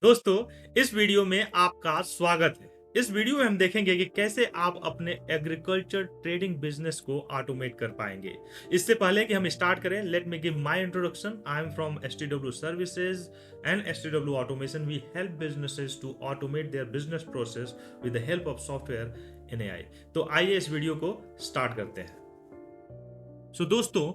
दोस्तों, इस वीडियो में आपका स्वागत है। इस वीडियो में हम देखेंगे कि कैसे आप अपने एग्रीकल्चर ट्रेडिंग बिजनेस को ऑटोमेट कर पाएंगे। इससे पहले कि हम स्टार्ट करें, let me give my introduction. I am from STW services and STW automation. We help businesses to automate their business process with the help of software in AI. तो आइए इस वीडियो को स्टार्ट करते हैं। दोस्तों,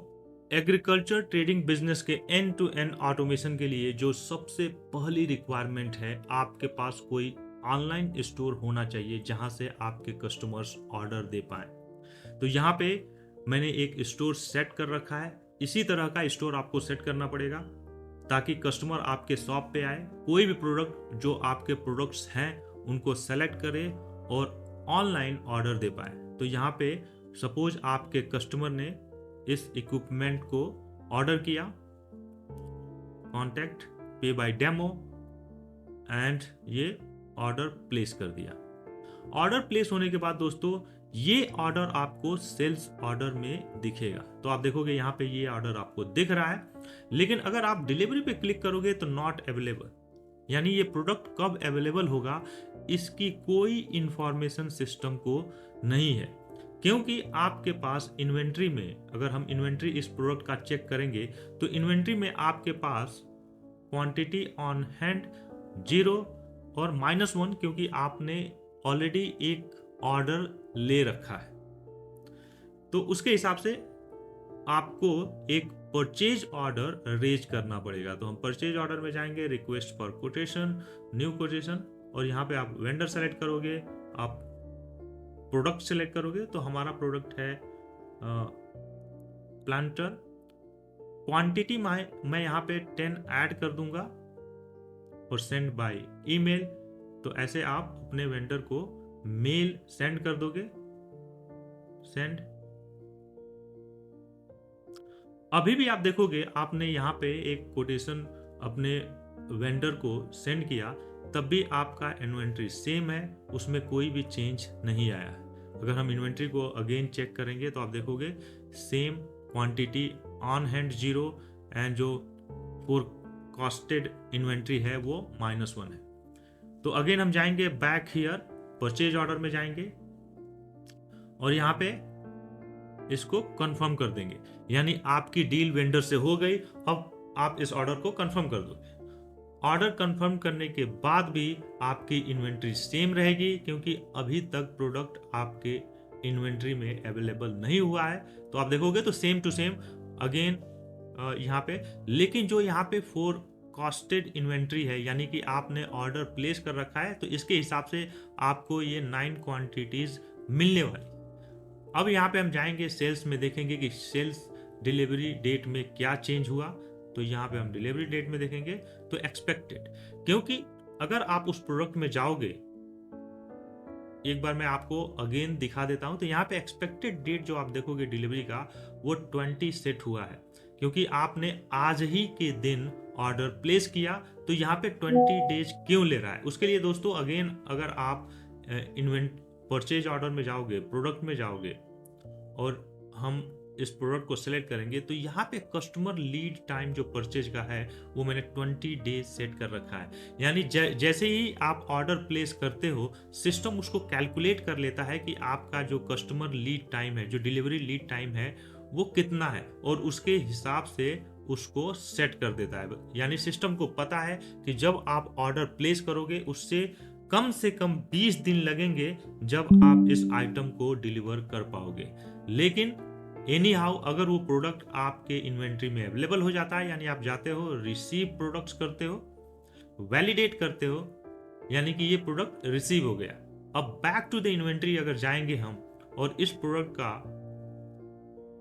agriculture trading business के end to end automation के लिए जो सबसे पहली रिक्वायरमेंट है, आपके पास कोई ऑनलाइन स्टोर होना चाहिए जहां से आपके कस्टमर्स ऑर्डर दे पाए। तो यहाँ पे मैंने एक स्टोर सेट कर रखा है। इसी तरह का स्टोर आपको सेट करना पड़ेगा ताकि कस्टमर आपके शॉप पे आए, कोई भी प्रोडक्ट जो आपके प्रोडक्ट्स हैं उनको सेलेक्ट करे और ऑनलाइन ऑर्डर दे पाए। तो यहाँ पे सपोज आपके कस्टमर ने इस इक्विपमेंट को ऑर्डर किया, कॉन्टैक्ट, पे बाय डेमो, एंड ये ऑर्डर प्लेस कर दिया। ऑर्डर प्लेस होने के बाद दोस्तों, ये ऑर्डर आपको सेल्स ऑर्डर में दिखेगा। तो आप देखोगे यहाँ पे ये ऑर्डर आपको दिख रहा है, लेकिन अगर आप डिलीवरी पे क्लिक करोगे तो नॉट अवेलेबल, यानी ये प्रोडक्ट कब अवेलेबल होगा इसकी कोई इंफॉर्मेशन सिस्टम को नहीं है। क्योंकि आपके पास इन्वेंट्री में, अगर हम इन्वेंट्री इस प्रोडक्ट का चेक करेंगे तो इन्वेंट्री में आपके पास क्वांटिटी ऑन हैंड 0 और -1, क्योंकि आपने ऑलरेडी एक ऑर्डर ले रखा है। तो उसके हिसाब से आपको एक परचेज ऑर्डर रेज करना पड़ेगा। तो हम परचेज ऑर्डर में जाएंगे, request for quotation, new quotation, और यहाँ पे आप वेंडर सेलेक्ट करोगे, आप प्रोडक्ट सेलेक्ट करोगे। तो हमारा प्रोडक्ट है प्लांटर। क्वांटिटी मैं यहाँ पे 10 ऐड कर दूंगा और सेंड बाय ईमेल। तो ऐसे आप अपने वेंडर को मेल सेंड कर दोगे, सेंड। अभी भी आप देखोगे आपने यहाँ पे एक कोटेशन अपने वेंडर को सेंड किया, तब भी आपका इन्वेंट्री सेम है, उसमें कोई भी चेंज नहीं आया है। अगर हम इन्वेंट्री को अगेन चेक करेंगे तो आप देखोगे same quantity on hand 0 and जो फोरकास्टेड इन्वेंट्री है वो -1 है। तो अगेन हम जाएंगे बैक हियर, परचेज ऑर्डर में जाएंगे और यहाँ पे इसको कंफर्म कर देंगे, यानी आपकी डील वेंडर से हो गई। अब आप इस ऑर्डर को कंफर्म कर दोगे। ऑर्डर कंफर्म करने के बाद भी आपकी इन्वेंट्री सेम रहेगी, क्योंकि अभी तक प्रोडक्ट आपके इन्वेंट्री में अवेलेबल नहीं हुआ है। तो आप देखोगे तो सेम टू सेम अगेन यहाँ पे। लेकिन जो यहाँ पे फोरकास्टेड इन्वेंट्री है, यानी कि आपने ऑर्डर प्लेस कर रखा है, तो इसके हिसाब से आपको ये 9 क्वांटिटीज मिलने वाली। अब यहाँ पे हम जाएंगे सेल्स में, देखेंगे कि सेल्स डिलीवरी डेट में क्या चेंज हुआ। तो यहाँ पे हम डिलीवरी डेट में देखेंगे तो एक्सपेक्टेड, क्योंकि अगर आप उस प्रोडक्ट में जाओगे, एक बार मैं आपको अगेन दिखा देता हूं। तो यहाँ पे एक्सपेक्टेड डेट जो आप देखोगे डिलीवरी का, वो 20 सेट हुआ है, क्योंकि आपने आज ही के दिन ऑर्डर प्लेस किया। तो यहाँ पे 20 डेज क्यों ले रहा है, उसके लिए दोस्तों अगेन अगर आप परचेज ऑर्डर में जाओगे, प्रोडक्ट में जाओगे और हम इस प्रोडक्ट को सिलेक्ट करेंगे, तो यहाँ पे कस्टमर लीड टाइम जो परचेज का है वो मैंने 20 डेज सेट कर रखा है। यानी जैसे ही आप ऑर्डर प्लेस करते हो, सिस्टम उसको कैलकुलेट कर लेता है कि आपका जो कस्टमर लीड टाइम है, जो डिलीवरी लीड टाइम है, वो कितना है, और उसके हिसाब से उसको सेट कर देता है। यानी सिस्टम को पता है कि जब आप ऑर्डर प्लेस करोगे उससे से कम 20 दिन लगेंगे जब आप इस आइटम को डिलीवर कर पाओगे। लेकिन एनी हाउ अगर वो प्रोडक्ट आपके इन्वेंट्री में अवेलेबल हो जाता है, यानी आप जाते हो, रिसीव प्रोडक्ट्स करते हो, वैलिडेट करते हो, यानी कि ये प्रोडक्ट रिसीव हो गया। अब बैक टू द इन्वेंट्री अगर जाएंगे हम और इस प्रोडक्ट का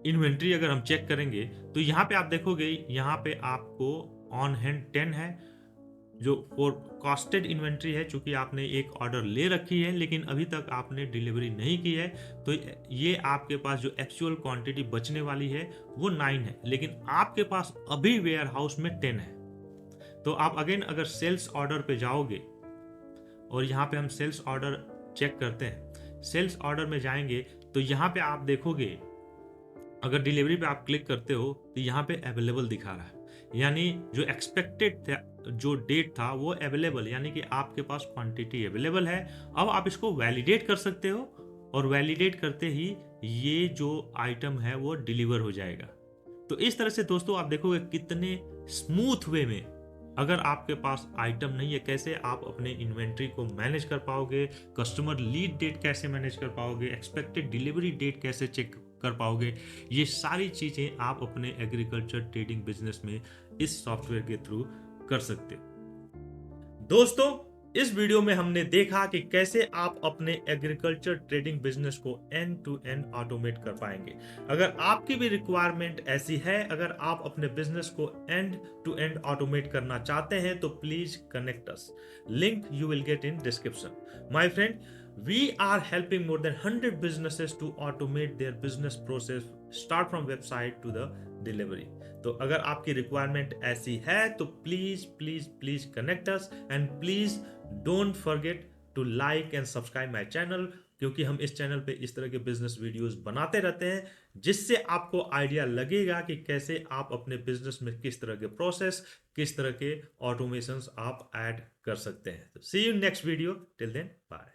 इन्वेंट्री अगर हम चेक करेंगे, तो यहाँ पे आप देखोगे, यहाँ पे आपको ऑन हैंड 10 है, जो फोरकास्टेड इन्वेंट्री है। चूंकि आपने एक ऑर्डर ले रखी है लेकिन अभी तक आपने डिलीवरी नहीं की है, तो ये आपके पास जो एक्चुअल क्वांटिटी बचने वाली है वो 9 है, लेकिन आपके पास अभी वेयर हाउस में 10 है। तो आप अगेन अगर सेल्स ऑर्डर पे जाओगे और यहाँ पे हम सेल्स ऑर्डर चेक करते हैं, सेल्स ऑर्डर में जाएंगे तो यहाँ पे आप देखोगे, अगर डिलीवरी पे आप क्लिक करते हो तो यहाँ पे अवेलेबल दिखा रहा है, यानी जो एक्सपेक्टेड था, जो डेट था वो अवेलेबल, यानी कि आपके पास क्वांटिटी अवेलेबल है। अब आप इसको वैलिडेट कर सकते हो और वैलिडेट करते ही ये जो आइटम है वो डिलीवर हो जाएगा। तो इस तरह से दोस्तों आप देखोगे कितने स्मूथ वे में, अगर आपके पास आइटम नहीं है, कैसे आप अपने इन्वेंट्री को मैनेज कर पाओगे, कस्टमर लीड डेट कैसे मैनेज कर पाओगे, एक्सपेक्टेड डिलीवरी डेट कैसे चेक कर पाओगे, ये सारी चीजें आप अपने एग्रीकल्चर ट्रेडिंग बिजनेस में इस सॉफ्टवेयर के थ्रू कर सकते हो। दोस्तों, इस वीडियो में हमने देखा कि कैसे आप अपने एग्रीकल्चर ट्रेडिंग बिजनेस को एंड टू एंड ऑटोमेट कर पाएंगे। अगर आपकी भी रिक्वायरमेंट ऐसी है, अगर आप अपने बिजनेस को एंड टू एंड ऑटोमेट करना चाहते हैं, तो please connect us. Link you will get in description. My friend, we are helping more than 100 businesses to automate their business process, start from website to the delivery. तो अगर आपकी requirement ऐसी है तो please please please connect us, and please don't forget to like and subscribe my channel, क्योंकि हम इस channel पे इस तरह के बिजनेस वीडियोस बनाते रहते हैं जिससे आपको आइडिया लगेगा कि कैसे आप अपने बिजनेस में किस तरह के प्रोसेस, किस तरह के ऑटोमेशंस आप ऐड कर सकते हैं। तो see you next video, till then bye.